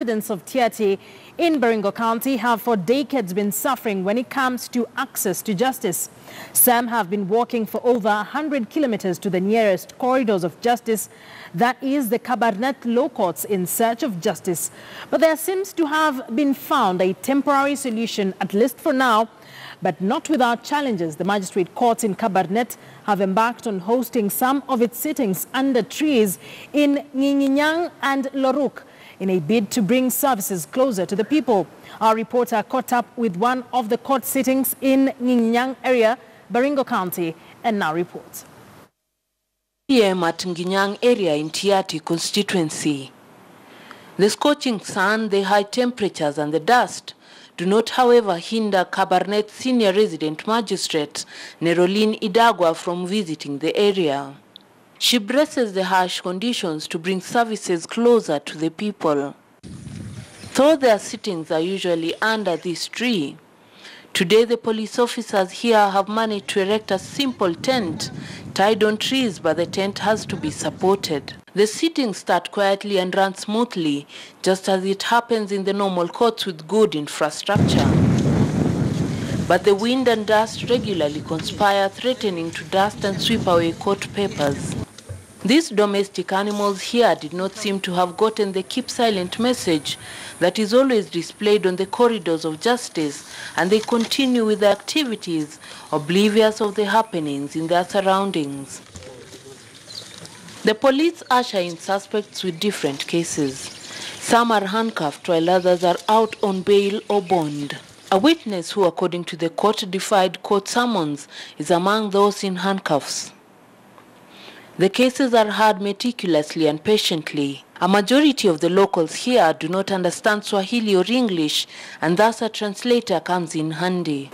residents of Tiaty in Baringo County have for decades been suffering when it comes to access to justice. Some have been walking for over 100 kilometers to the nearest corridors of justice, that is the Kabarnet Law Courts, in search of justice. But there seems to have been found a temporary solution, at least for now, but not without challenges. The magistrate courts in Kabarnet have embarked on hosting some of its sittings under trees in Ng'inyang and Loruk in a bid to bring services closer to the people. Our reporter caught up with one of the court sittings in Ng'inyang area, Baringo County, and now reports. PM at Ng'inyang area in Tiaty constituency. The scorching sun, the high temperatures and the dust do not, however, hinder Kabarnet senior resident magistrate Nerolin Idagwa from visiting the area. She braces the harsh conditions to bring services closer to the people. Though their sittings are usually under this tree, today the police officers here have managed to erect a simple tent tied on trees, but the tent has to be supported. The sittings start quietly and run smoothly, just as it happens in the normal courts with good infrastructure. But the wind and dust regularly conspire, threatening to dust and sweep away court papers. These domestic animals here did not seem to have gotten the keep silent message that is always displayed on the corridors of justice, and they continue with their activities, oblivious of the happenings in their surroundings. The police usher in suspects with different cases. Some are handcuffed while others are out on bail or bond. A witness who, according to the court, defied court summons is among those in handcuffs. The cases are heard meticulously and patiently. A majority of the locals here do not understand Swahili or English, and thus a translator comes in handy.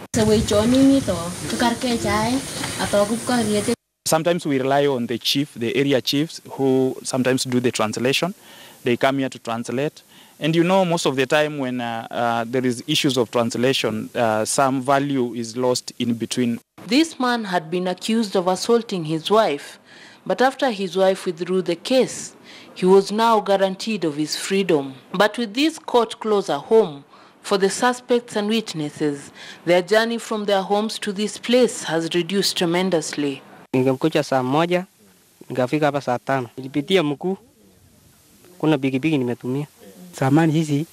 Sometimes we rely on the chief, the area chiefs, who sometimes do the translation. They come here to translate. And you know, most of the time when there is issues of translation, some value is lost in between. This man had been accused of assaulting his wife, but after his wife withdrew the case, he was now guaranteed of his freedom. But with this court closer home, for the suspects and witnesses, their journey from their homes to this place has reduced tremendously. Ningemkucha saa moja, nikafika hapa saa 5. Nilipitia mkuu, kuna pikipiki nimetumia. Zamani hizi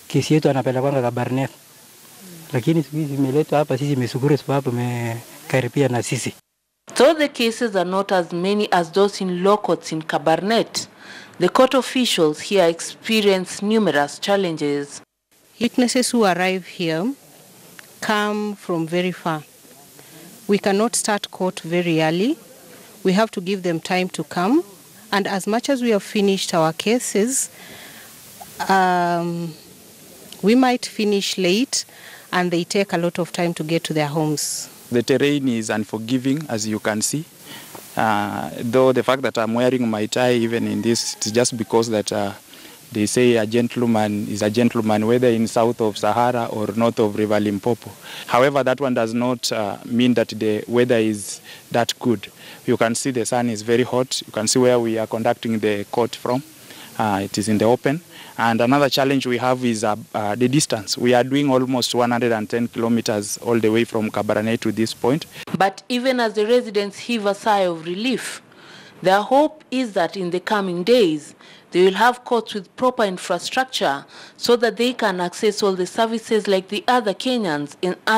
kesi yetu anapelekwa Kabarnet. Lakini siku hizi imeletwa hapa sisi Mesuguru sababu tumekaribia na sisi. Though the cases are not as many as those in law courts in Kabarnet, the court officials here experience numerous challenges. Witnesses who arrive here come from very far. We cannot start court very early. We have to give them time to come. And as much as we have finished our cases, we might finish late and they take a lot of time to get to their homes. The terrain is unforgiving, as you can see. Though the fact that I'm wearing my tie even in this, it's just because that they say a gentleman is a gentleman, whether in south of Sahara or north of River Limpopo. However, that one does not mean that the weather is that good. You can see the sun is very hot. You can see where we are conducting the court from. It is in the open. And another challenge we have is the distance. We are doing almost 110 kilometers all the way from Kabarnet to this point. But even as the residents heave a sigh of relief, their hope is that in the coming days, they will have courts with proper infrastructure so that they can access all the services like the other Kenyans in other